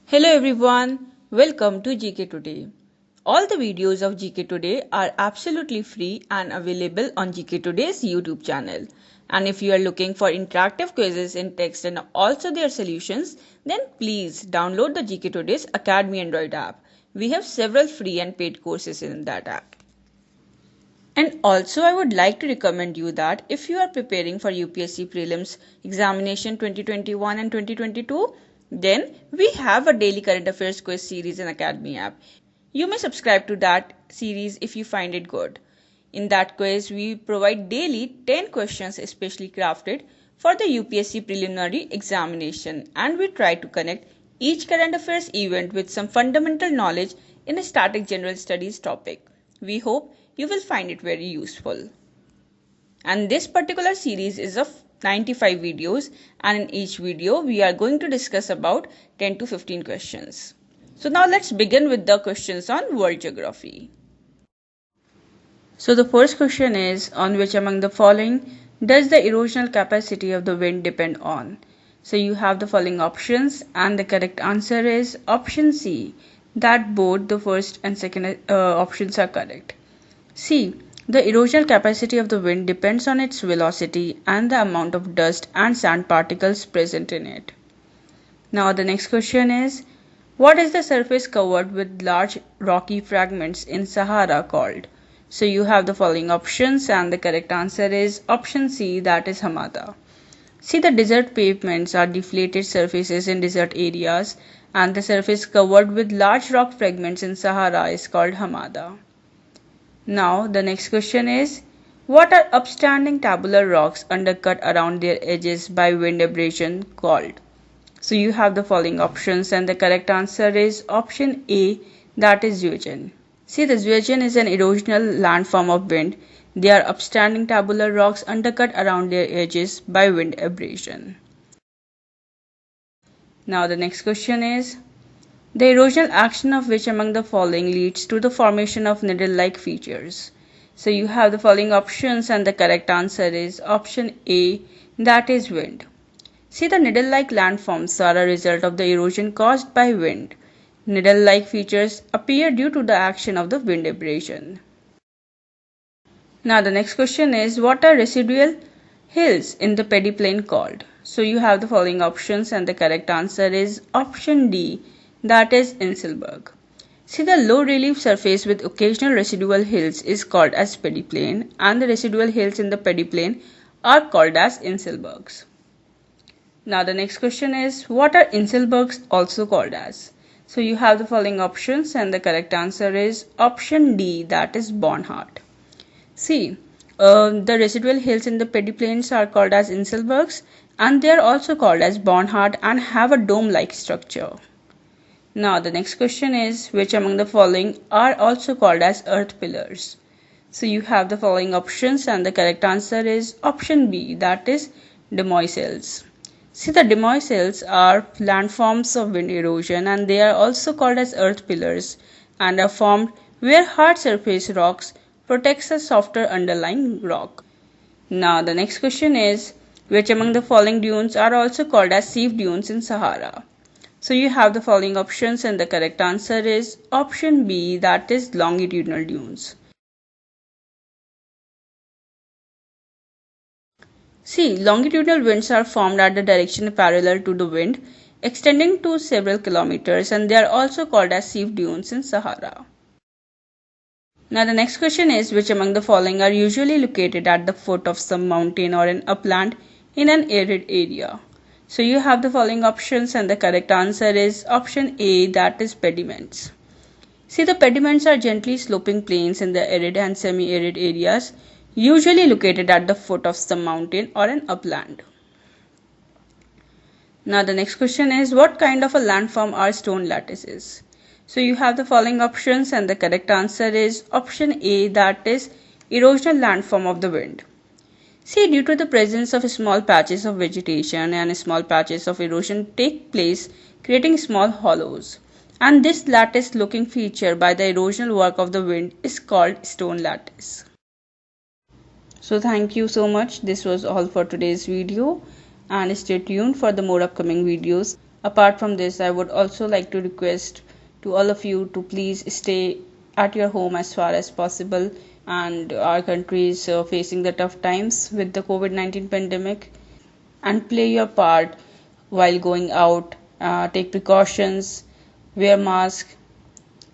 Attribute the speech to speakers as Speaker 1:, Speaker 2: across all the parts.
Speaker 1: Hello everyone, welcome to GK Today. All the videos of GK Today are absolutely free and available on GK Today's YouTube channel. And if you are looking for interactive quizzes in text and also their solutions, then please download the GK Today's Academy Android app. We have several free and paid courses in that app. And also I would like to recommend you that if you are preparing for UPSC Prelims Examination 2021 and 2022, then we have a daily current affairs quiz series in Academy app. You may subscribe to that series if you find it good. In that quiz, we provide daily 10 questions especially crafted for the UPSC preliminary examination, and we try to connect each current affairs event with some fundamental knowledge in a static general studies topic. We hope you will find it very useful. And this particular series is of 95 videos, and in each video we are going to discuss about 10 to 15 questions. So now let's begin with the questions on world geography. So the first question is, on which among the following does the erosional capacity of the wind depend on? So you have the following options, and the correct answer is option C, that both the first and second options are correct. C. The erosional capacity of the wind depends on its velocity and the amount of dust and sand particles present in it. Now the next question is, what is the surface covered with large rocky fragments in Sahara called? So you have the following options, and the correct answer is option C, that is Hamada. See, the desert pavements are deflated surfaces in desert areas, and the surface covered with large rock fragments in Sahara is called Hamada. Now the next question is, what are upstanding tabular rocks undercut around their edges by wind abrasion called? So you have the following options, and the correct answer is option A, that is Zuigen. See, the Zuigen is an erosional landform of wind. They are upstanding tabular rocks undercut around their edges by wind abrasion. Now the next question is, the erosional action of which among the following leads to the formation of needle-like features? So you have the following options, and the correct answer is option A, that is wind. See, the needle-like landforms are a result of the erosion caused by wind. Needle-like features appear due to the action of the wind abrasion. Now the next question is, what are residual hills in the peneplain called? So you have the following options, and the correct answer is option D, that is Inselberg. See, the low relief surface with occasional residual hills is called as peneplain, and the residual hills in the peneplain are called as Inselbergs. Now the next question is, what are Inselbergs also called as? So you have the following options, and the correct answer is option D, that is Bornhardt. See, the residual hills in the peneplains are called as Inselbergs, and they are also called as Bornhardt and have a dome-like structure. Now the next question is, which among the following are also called as earth pillars? So you have the following options, and the correct answer is option B, that is demoiselles. See, the demoiselles are landforms of wind erosion, and they are also called as earth pillars and are formed where hard surface rocks protects a softer underlying rock. Now the next question is, which among the following dunes are also called as sieve dunes in Sahara? So you have the following options, and the correct answer is option B, that is longitudinal dunes. See, longitudinal winds are formed at the direction parallel to the wind, extending to several kilometers, and they are also called as sieve dunes in Sahara. Now the next question is, which among the following are usually located at the foot of some mountain or an upland in an arid area? So you have the following options, and the correct answer is option A, that is pediments. See, the pediments are gently sloping plains in the arid and semi-arid areas, usually located at the foot of some mountain or an upland. Now the next question is, what kind of a landform are stone lattices? So you have the following options, and the correct answer is option A, that is erosional landform of the wind. See, due to the presence of small patches of vegetation and small patches of erosion take place, creating small hollows. And this lattice looking feature by the erosional work of the wind is called stone lattice. So thank you so much. This was all for today's video, and stay tuned for the more upcoming videos Apart from this, I would also like to request to all of you to please stay at your home as far as possible, and our country is facing the tough times with the COVID-19 pandemic, and play your part while going out. Take precautions, wear masks,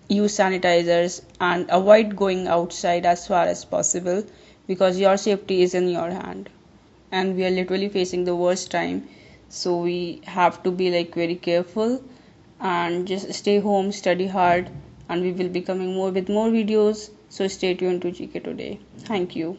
Speaker 1: use sanitizers, and avoid going outside as far as possible, because your safety is in your hand and we are literally facing the worst time. So we have to be like very careful and just stay home, study hard, and we will be coming more with more videos. So stay tuned to GK Today. Thank you.